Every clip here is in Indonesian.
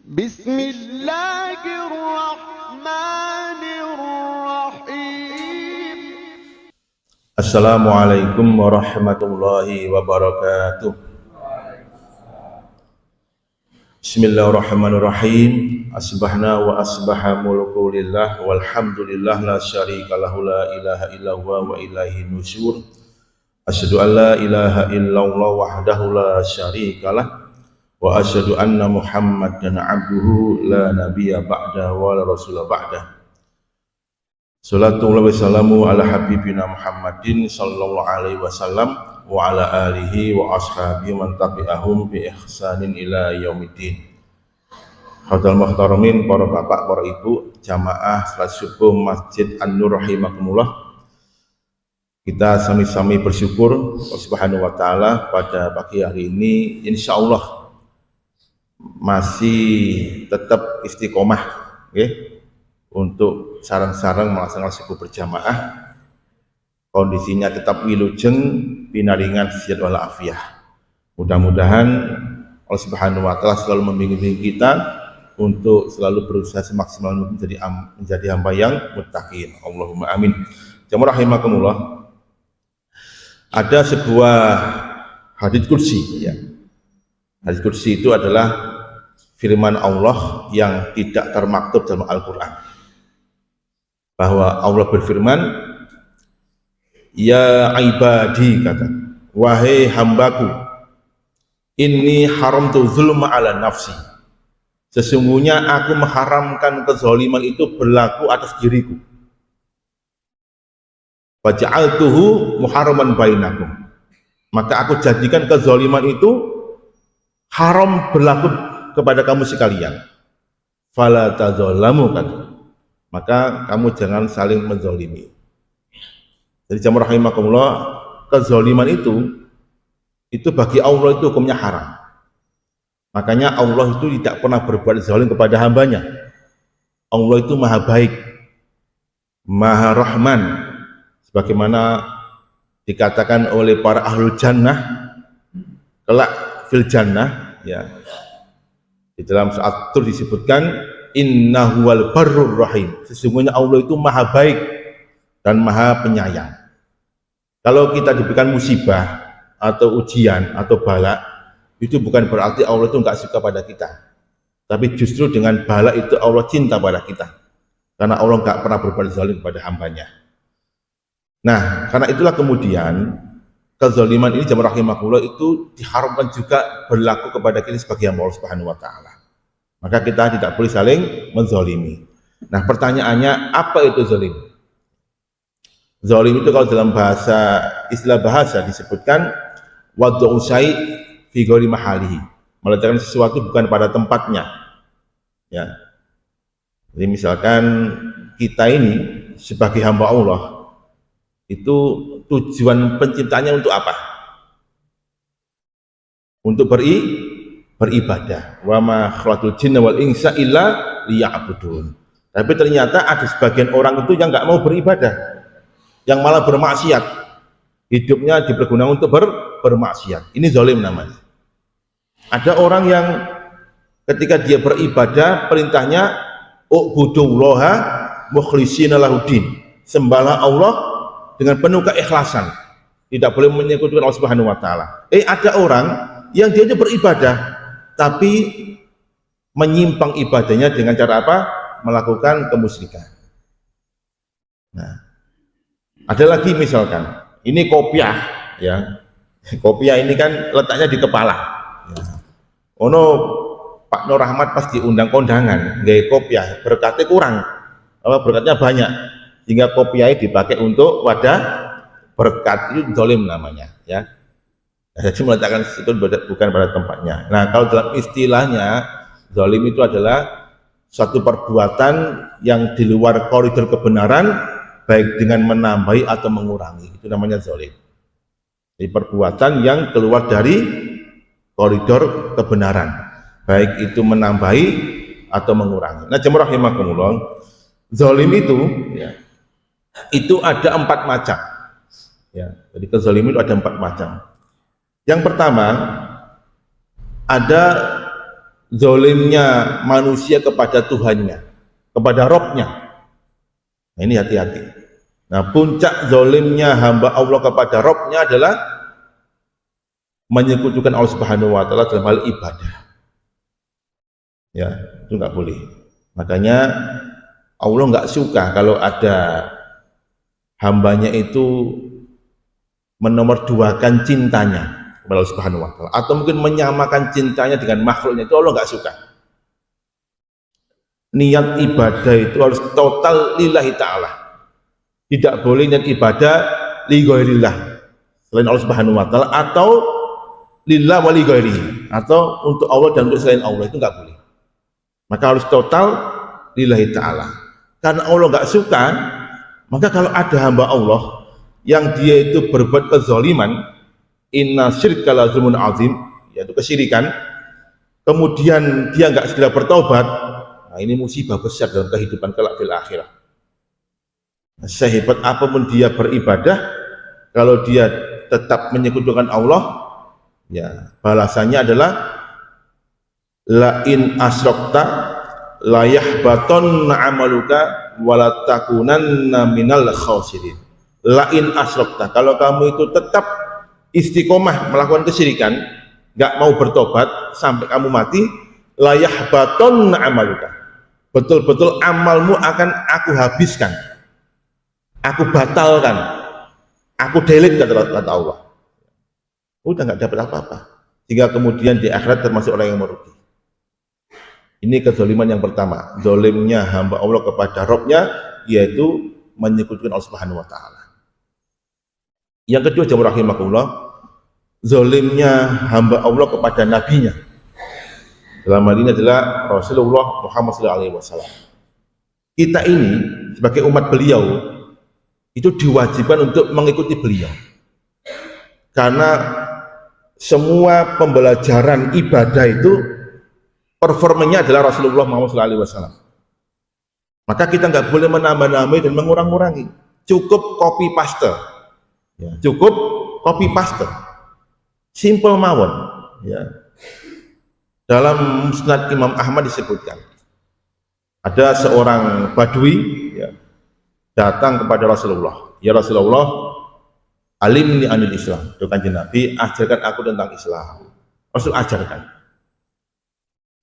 بسم الله الرحمن الرحيم. Assalamualaikum warahmatullahi wabarakatuh. Bismillahirrahmanirrahim. Asbahna wa asbaha mulku lillah walhamdulillah la syarika lahu la ilaha illallah wa ilaihi nusyur. Asyhadu an la ilaha illallah wahdahu la syarikalah wa asyhadu anna Muhammadan abduhu la nabiyya ba'da wa la rasula ba'da. Salatu wa salamu ala habibina Muhammadin sallallahu alaihi wasallam wa ala alihi wa ashabihi man tabi'ahum bi ihsanin ila yaumiddin. Hadal muhtaramin, para bapak, para ibu, jamaah salat subuh Masjid An-Nur rahimakumullah. Kita sami-sami bersyukur Allah Subhanahu wa taala pada pagi hari ini insyaallah masih tetap istiqomah, okay? Untuk sarang-sarang melaksanakan subuh berjamaah, kondisinya tetap wilujeng, pinaringan sehat walafiah. Mudah-mudahan Allah Subhanahu wa taala selalu membimbing kita untuk selalu berusaha semaksimal mungkin menjadi hamba yang muttaqin. Allahumma amin. Jamaah rahimakumullah. Ada sebuah hadits kursi, ya. Hadits kursi itu adalah firman Allah yang tidak termaktub dalam Al-Quran, bahwa Allah berfirman, ya ibadi, kata, wahai hambaku, inni haramtu zulma ala nafsi, sesungguhnya aku mengharamkan kezaliman itu berlaku atas diriku, waja'altuhu muharraman bainakum, maka aku jadikan kezaliman itu haram berlaku kepada kamu sekalian, fala tadzalamu, kata, maka kamu jangan saling menzalimi. Jadi jamaah rahimakumullah, kezaliman itu bagi Allah itu hukumnya haram. Makanya Allah itu tidak pernah berbuat zalim kepada hambanya. Allah itu maha baik, maha rahman, sebagaimana dikatakan oleh para ahlul jannah kelak fil jannah, ya. Di dalam surat Tur disebutkan innahu wal barrur rahim, sesungguhnya Allah itu maha baik dan maha penyayang. Kalau kita diberikan musibah atau ujian atau bala, itu bukan berarti Allah itu enggak suka pada kita, tapi justru dengan bala itu Allah cinta pada kita, karena Allah enggak pernah berbuat zalim pada hambanya. Nah, karena itulah kemudian kezaliman ini jamaah rahimakumullah itu diharamkan juga berlaku kepada kita sebagai hamba Allah Subhanahu wa taala. Maka kita tidak boleh saling menzalimi. Nah, pertanyaannya, apa itu zalim? Zalim itu kalau dalam istilah bahasa disebutkan wad'u syai' fi ghairi mahalihi, meletakkan sesuatu bukan pada tempatnya. Ya. Jadi misalkan kita ini sebagai hamba Allah, itu tujuan penciptanya untuk apa? Untuk beribadah. Wa ma khalaqtul jinna wal insa illa liya'budun. Tapi ternyata ada sebagian orang itu yang enggak mau beribadah, yang malah bermaksiat. Hidupnya dipergunakan untuk bermaksiat. Ini zalim namanya. Ada orang yang ketika dia beribadah, perintahnya u'budullaha mukhlishina lahuddin. Sembahlah Allah dengan penuh keikhlasan, tidak boleh menyekutukan Allah Subhanahu wa taala. Ada orang yang dia beribadah tapi menyimpang ibadahnya dengan cara apa? Melakukan kemusyrikan. Nah, ada lagi misalkan, ini kopiah, ya. Kopiah ini kan letaknya di kepala. Ya. Ono Pak Nur Rahmat pas diundang kondangan, gaya kopiah, berkatnya kurang, berkatnya banyak, sehingga kopiah dipakai untuk wadah berkat, itu zalim namanya, ya. Jadi meletakkan itu bukan pada tempatnya. Nah, kalau dalam istilahnya, zalim itu adalah suatu perbuatan yang di luar koridor kebenaran, baik dengan menambahi atau mengurangi, itu namanya zalim. Jadi perbuatan yang keluar dari koridor kebenaran, baik itu menambahi atau mengurangi. Nah, jamaah rahimakumullah, zalim itu, ya, itu ada 4 macam, ya. Jadi kezaliman itu ada 4 macam. Yang pertama, ada zolimnya manusia kepada Tuhannya, kepada Robnya. Nah, ini hati-hati. Nah, puncak zolimnya hamba Allah kepada Robnya adalah menyekutukan Allah Subhanahu wa Ta'ala dalam hal ibadah. Ya, itu nggak boleh. Makanya Allah nggak suka kalau ada hambanya itu menomorduakan cintanya kepada Allah Subhanahu wa Ta'ala, atau mungkin menyamakan cintanya dengan makhluknya. Itu Allah nggak suka. Niat ibadah itu harus total lillahi ta'ala. Tidak boleh niat ibadah li ghairillah, selain Allah Subhanahu wa Ta'ala, atau lillah wa li ghairihi, atau untuk Allah dan untuk selain Allah. Itu nggak boleh. Maka harus total lillahi ta'ala. Karena Allah nggak suka, maka kalau ada hamba Allah yang dia itu berbuat kezaliman, inna syirka la zulmun azim, yaitu kesyirikan, kemudian dia nggak segera bertobat, nah ini musibah besar dalam kehidupan kelak fil akhirah. Sehebat apapun dia beribadah, kalau dia tetap menyekutukan Allah, ya balasannya adalah la in asyrokta la yahbaton amaluka wala takunanna minal khasirin. La in asyrokta, kalau kamu itu tetap istiqomah melakukan kesyirikan, nggak mau bertobat sampai kamu mati, la yahbaton amaluka, betul-betul amalmu akan aku habiskan, aku batalkan, aku delete, kata Allah. Udah nggak dapat apa-apa, sehingga kemudian di akhirat termasuk orang yang merugi. Ini kezaliman yang pertama, zalimnya hamba Allah kepada Robnya, yaitu menyekutukan Allah Subhanahu wa Ta'ala. Yang kedua, jamaah rahimakumullah, zalimnya hamba Allah kepada nabinya. Dalam hal ini adalah Rasulullah Muhammad SAW. Kita ini sebagai umat beliau itu diwajibkan untuk mengikuti beliau, karena semua pembelajaran ibadah itu performanya adalah Rasulullah Muhammad SAW. Maka kita nggak boleh menambah-nambah dan mengurang-urangi. Cukup copy paste, ya, cukup copy paste, simple mawon. Ya. Dalam Musnad Imam Ahmad disebutkan ada seorang Badui, ya, datang kepada Rasulullah. Ya Rasulullah, alimni anil Islam. Itu kanjeng Nabi, ajarkan aku tentang Islam. Rasul ajarkan.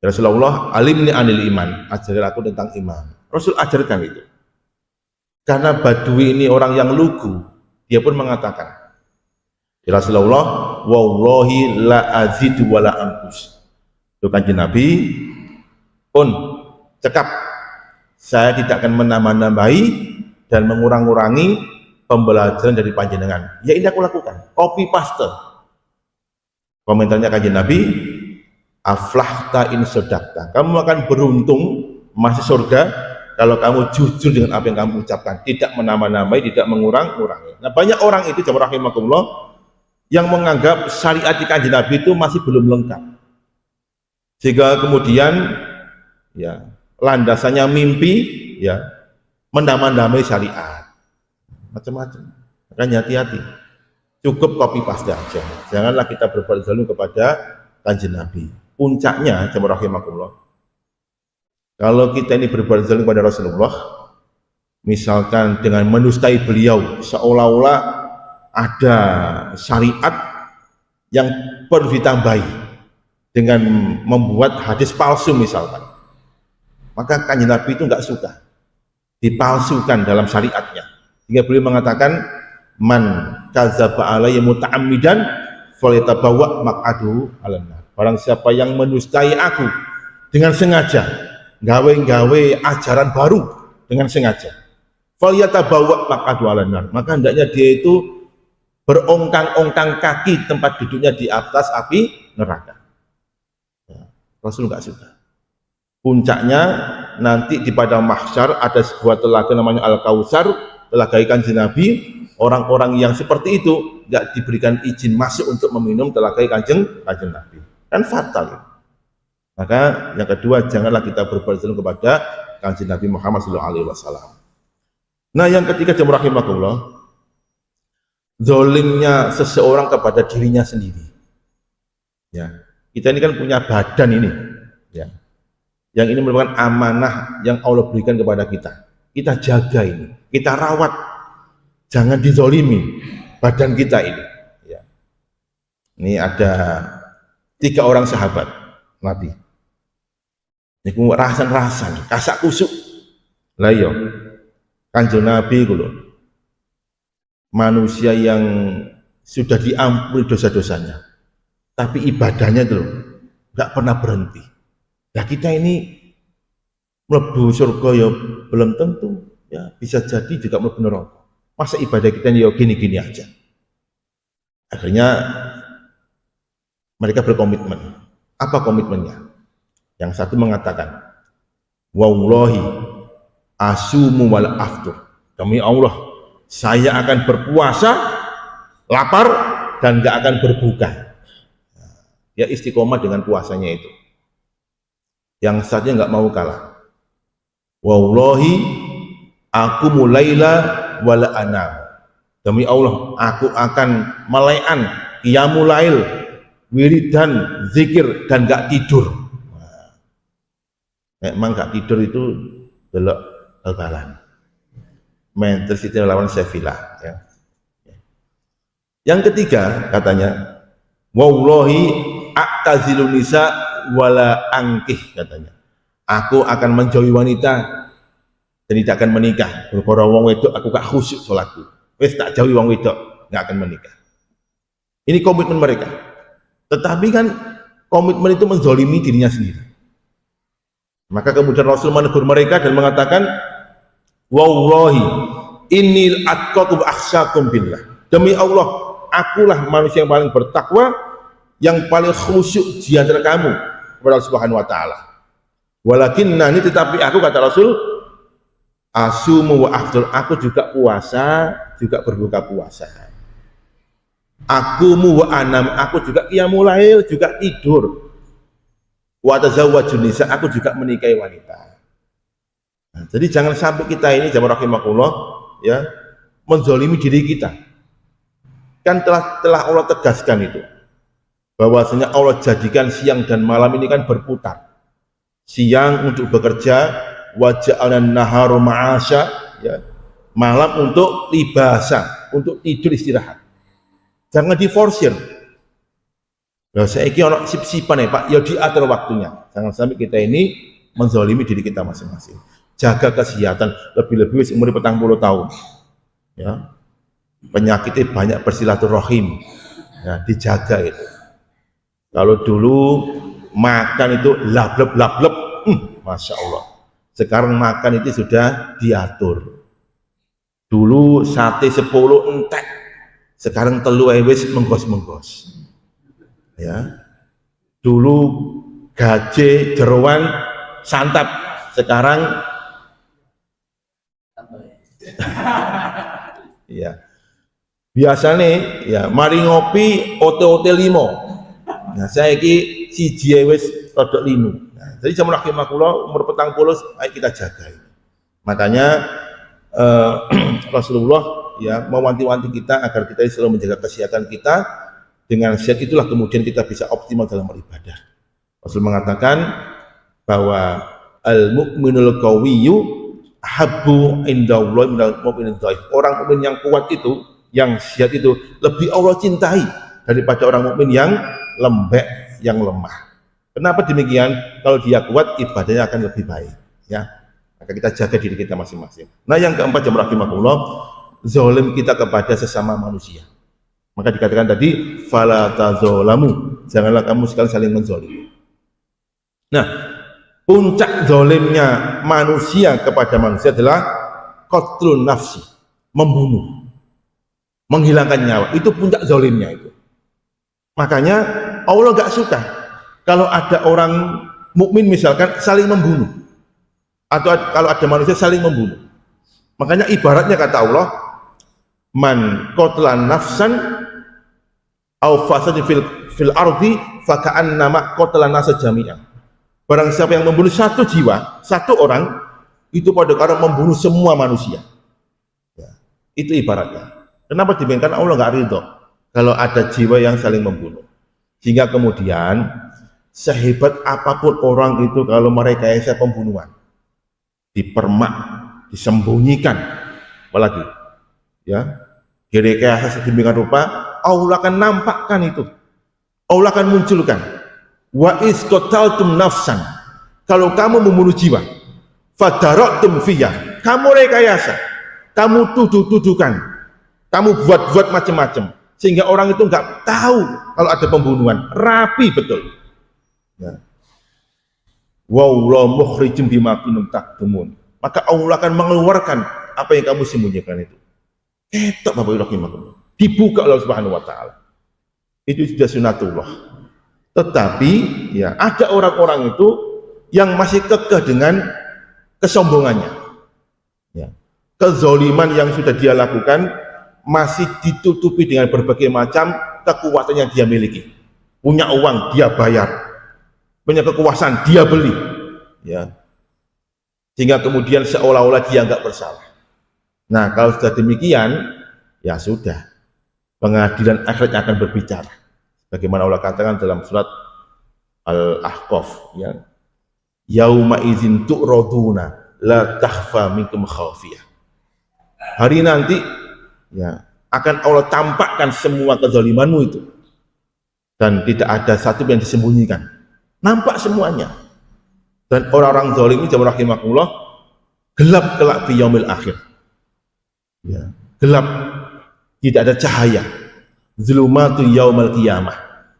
Ya Rasulullah, alimni anil iman, ajarkan aku tentang iman. Rasul ajarkan itu. Karena Badui ini orang yang lugu, dia pun mengatakan, ya Rasulullah, wallahi la azidu wa la anqus. Itu kanjeng Nabi pun cekap, saya tidak akan menambah-nambahi dan mengurang-urangi pembelajaran dari panjenengan. Ya ini aku lakukan, copy paste. Komentarnya kanjeng Nabi, aflahta in sodakta, kamu akan beruntung masuk surga kalau kamu jujur dengan apa yang kamu ucapkan, tidak menambah-nambahi, tidak mengurang-urangi. Nah, banyak orang itu jamaah rahimakumullah yang menganggap syariat di kanjeng Nabi itu masih belum lengkap, sehingga kemudian ya landasannya mimpi, ya menambah-nambahi syariat macam-macam. Makanya hati-hati, cukup copy paste aja, janganlah kita berbuat zalim kepada kanjeng Nabi. Puncaknya jamaah rahimakumullah, kalau kita ini berbuat zalim kepada Rasulullah, misalkan dengan menustai beliau, seolah-olah ada syariat yang perlu ditambahi dengan membuat hadis palsu misalkan, maka kanjeng Nabi itu nggak suka dipalsukan dalam syariatnya, sehingga beliau mengatakan, man kadzaba alayya muta'ammidan falyatabawa maq'adahu 'alan nar. Barang siapa yang menustai aku dengan sengaja, gawe-gawe ajaran baru dengan sengaja, falyatabawa maq'adahu 'alan nar, maka hendaknya dia itu berongkang-ongkang kaki tempat duduknya di atas api neraka. Ya, Rasul nggak suka. Puncaknya nanti di padang mahsyar ada sebuah telaga namanya Al-Kautsar, telaga kanjeng Nabi. Orang-orang yang seperti itu nggak diberikan izin masuk untuk meminum telaga kanjeng Nabi, kan fatal ya. Maka yang kedua, janganlah kita berbuat zalim kepada kanjeng Nabi Muhammad SAW. Nah yang ketiga, jamaah rahimakumullah, zalimnya seseorang kepada dirinya sendiri. Ya, kita ini kan punya badan ini, Ya. Yang ini merupakan amanah yang Allah berikan kepada kita. Kita jaga ini, kita rawat, jangan dizolimi badan kita ini. Ya. Ini ada 3 orang sahabat Nabi. Ini rasan-rasan, kasak kusuk. Lah yo, Kanjeng Nabi kulo, manusia yang sudah diampuni dosa-dosanya, tapi ibadahnya itu nggak pernah berhenti. Nah kita ini mlebu surga ya belum tentu, ya bisa jadi juga mlebu neraka. Masa ibadah kita ini ya gini-gini aja. Akhirnya mereka berkomitmen. Apa komitmennya? Yang satu mengatakan, wallahi asumu wal aftur. Demi Allah, saya akan berpuasa, lapar dan nggak akan berbuka. Dia istiqomah dengan puasanya itu. Yang satunya nggak mau kalah. Wallahi aku mulaila wala anam. Demi Allah, aku akan melayan qiyamul lail, wiridan, zikir dan nggak tidur. Memang nggak tidur itu delok bal-balan. Manchester City lawan Sevilla. Ya. Yang ketiga katanya, wallahi a'tazilu nisa wala angkih katanya. Aku akan menjauhi wanita dan tidak akan menikah. Berkara wong wedok aku gak khusyuk salatku. Wis tak jauhi wong wedok, gak akan menikah. Ini komitmen mereka. Tetapi kan komitmen itu menzolimi dirinya sendiri. Maka kemudian Rasul menegur mereka dan mengatakan, wallahi innil atqakum akhsyakum billah. Demi Allah, akulah manusia yang paling bertakwa, yang paling khusyuk di antara kamu kepada Allah Subhanahu wa taala. Walakinna, ini tetapi aku, kata Rasul, asumu wa aftur, aku juga puasa, juga berbuka puasa. Akumu wa anam, aku juga qiyamul lail, juga tidur. Wa tazawwajun nisa, aku juga menikahi wanita. Nah, jadi jangan sampai kita ini jamaah rahimakumullah ya menzalimi diri kita. Kan telah Allah tegaskan itu, bahwasanya Allah jadikan siang dan malam ini kan berputar. Siang untuk bekerja, wa ja'alna naharu ma'asya, ya. Malam untuk libasa, untuk tidur istirahat. Jangan diforsir. Nah, saya kira orang sip-sipan ya Pak, ya diatur waktunya. Jangan sampai kita ini menzalimi diri kita masing-masing. Jaga kesehatan, lebih-lebih umur 40 tahun. Ya. Penyakitnya banyak, bersilaturahim. Ya, dijaga itu. Kalau dulu makan itu lablep, Masya Allah. Sekarang makan itu sudah diatur. Dulu sate 10 entek, sekarang telu wis menggos-menggos. Ya. Dulu gaje jeroan santap, sekarang ya. Biasanya ya mari ngopi ote-ote limo. Nah, saya iki siji wis rodok linu. Nah, jadi jamaah rahimakumullah umur 40 ayo kita jaga ini. Makanya Rasulullah ya mewanti-wanti kita agar kita selalu menjaga kesehatan kita. Dengan sehat itulah kemudian kita bisa optimal dalam beribadah. Rasul mengatakan bahwa al-mu'minul qawiyyu habbu indallahi minal mu'minid dhaif. Orang mukmin yang kuat itu, yang sehat itu lebih Allah cintai daripada orang mukmin yang lembek, yang lemah. Kenapa demikian? Kalau dia kuat, ibadahnya akan lebih baik. Ya, maka kita jaga diri kita masing-masing. Nah, yang keempat jamaah rahimakumullah, zalim kita kepada sesama manusia. Maka dikatakan tadi, fala tazalamu, janganlah kamu sekali saling menzalimi. Nah, puncak zalimnya manusia kepada manusia adalah qatlun nafsi, membunuh, menghilangkan nyawa. Itu puncak zalimnya itu. Makanya Allah gak suka kalau ada orang mukmin misalkan saling membunuh, atau kalau ada manusia saling membunuh. Makanya ibaratnya kata Allah, man qatala nafsan aw fasada fil ardi fa ka'annama qatala nasa jami'an. Barang siapa yang membunuh satu jiwa, satu orang, itu pada cara membunuh semua manusia. Ya, itu ibaratnya. Kenapa demikian? Allah nggak ridho kalau ada jiwa yang saling membunuh. Sehingga kemudian sehebat apapun orang itu kalau merekayasa pembunuhan, dipermak, disembunyikan, apalagi ya, direkayasa sedemikian rupa, Allah akan nampakkan itu, Allah akan munculkan. Wa is qataltum nafsan, kalau kamu membunuh jiwa, fadaraktum fiyah, kamu rekayasa, kamu tuduh-tuduhkan, kamu buat-buat macam-macam, sehingga orang itu nggak tahu kalau ada pembunuhan, rapi betul. Ya. Wallahu mukhrijum bima kuntum taktumun, maka Allah akan mengeluarkan apa yang kamu sembunyikan itu. Ketok Bapak Ibu rahimakumullah, dibuka oleh Allah Subhanahu wa taala. Itu sudah sunatullah. Tetapi ya ada orang-orang itu yang masih kekeh dengan kesombongannya. Ya. Kezaliman yang sudah dia lakukan masih ditutupi dengan berbagai macam kekuatan yang dia miliki. Punya uang dia bayar, punya kekuasaan dia beli, ya. Sehingga kemudian seolah-olah dia nggak bersalah. Nah, kalau sudah demikian, ya sudah, pengadilan akhirat akan berbicara. Bagaimana Allah katakan dalam surat Al-Ahqaf, ya, yauma idzin tu'raduna la takhfa minkum khafiyah. Hari nanti, ya, akan Allah tampakkan semua kezalimanmu itu, dan tidak ada satu yang disembunyikan, nampak semuanya. Dan orang-orang zalim ini jamaah rahimakumullah gelap kelak fi yaumil akhir. Ya, gelap, tidak ada cahaya. Zulumatu yaumal qiyamah,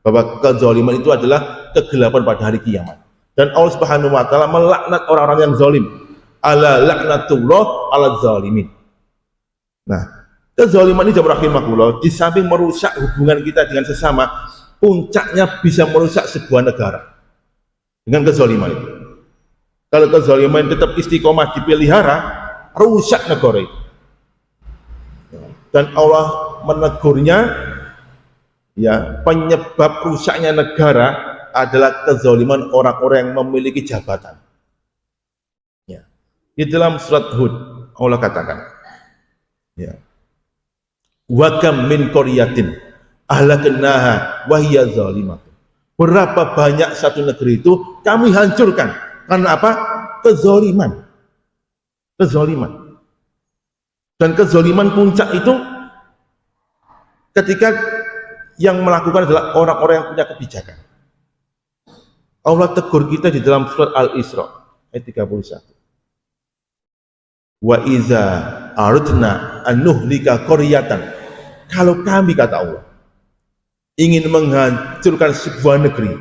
bahwa kezaliman itu adalah kegelapan pada hari kiamat. Dan Allah Subhanahu wa taala melaknat orang-orang yang zalim. Ala laknatullah ala zalimin. Nah, kezaliman ini jamaah rahimakumullah di samping merusak hubungan kita dengan sesama, puncaknya bisa merusak sebuah negara dengan kezaliman itu. Kalau kezaliman tetap istiqomah dipelihara, rusak negara itu. Dan Allah menegurnya, ya, penyebab rusaknya negara adalah kezaliman orang-orang yang memiliki jabatan. Ya. Di dalam surat Hud Allah katakan, ya, wa kam min qaryatin ahlaknaha wa hiya zalimah. Berapa banyak satu negeri itu kami hancurkan karena apa? Kezaliman. Kezaliman. Dan kezaliman puncak itu ketika yang melakukan adalah orang-orang yang punya kebijakan. Allah tegur kita di dalam surat Al-Isra ayat 31. Wa iza aradna an nuhlika qaryatan, kalau kami, kata Allah, ingin menghancurkan sebuah negeri,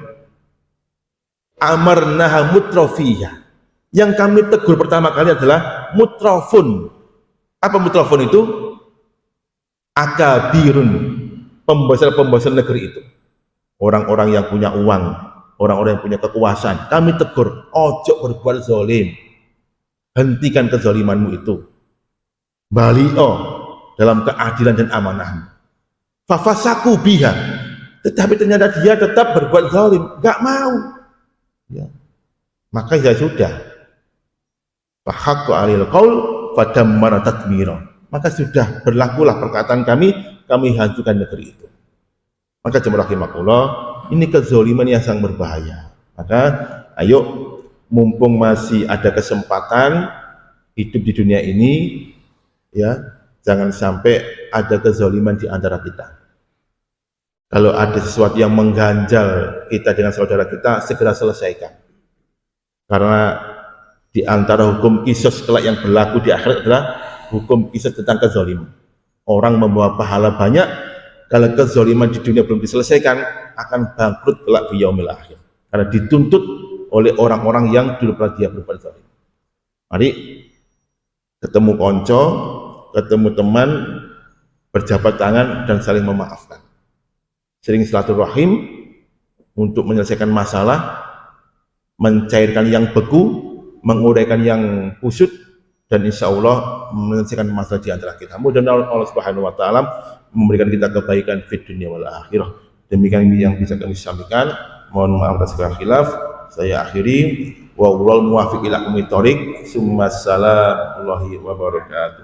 amarnaha mutrafiyah, yang kami tegur pertama kali adalah mutrafun. Apa mutrafun itu? Akabirun, pembesar-pembesar negeri itu, orang-orang yang punya uang, orang-orang yang punya kekuasaan. Kami tegur, ojo berbuat zalim, hentikan kezalimanmu itu, bali'o dalam keadilan dan amanahmu. Fafasaku biha, tetapi ternyata dia tetap berbuat zalim, gak mau, ya. Maka ya sudah, fahaqqu alil qaul fadammara tadmira, maka sudah berlakulah perkataan kami hancurkan negeri itu. Maka jemaah rahimakumullah, ini kezaliman yang sangat berbahaya. Maka ayo, mumpung masih ada kesempatan hidup di dunia ini, ya, jangan sampai ada kezaliman di antara kita. Kalau ada sesuatu yang mengganjal kita dengan saudara kita, segera selesaikan. Karena di antara hukum qisas kelak yang berlaku di akhirat adalah hukum qisas tentang kezaliman. Orang membawa pahala banyak, kalau kezaliman di dunia belum diselesaikan, akan bangkrut kelak di yaumil akhir. Karena dituntut oleh orang-orang yang dulu pernah dia berbuat zalim. Mari ketemu konco, ketemu teman, berjabat tangan dan saling memaafkan. Sering silaturahim untuk menyelesaikan masalah, mencairkan yang beku, menguraikan yang kusut, dan insya Allah menyelesaikan masalah di antara kita. Mudah-mudahan Allah Subhanahu wa taala memberikan kita kebaikan fid dunya wal akhirah. Demikian yang bisa kami sampaikan. Mohon maaf atas segala khilaf. Saya akhiri, wallahul muwaffiq ila aqwamit thoriq. Assalamualaikum warahmatullahi wabarakatuh.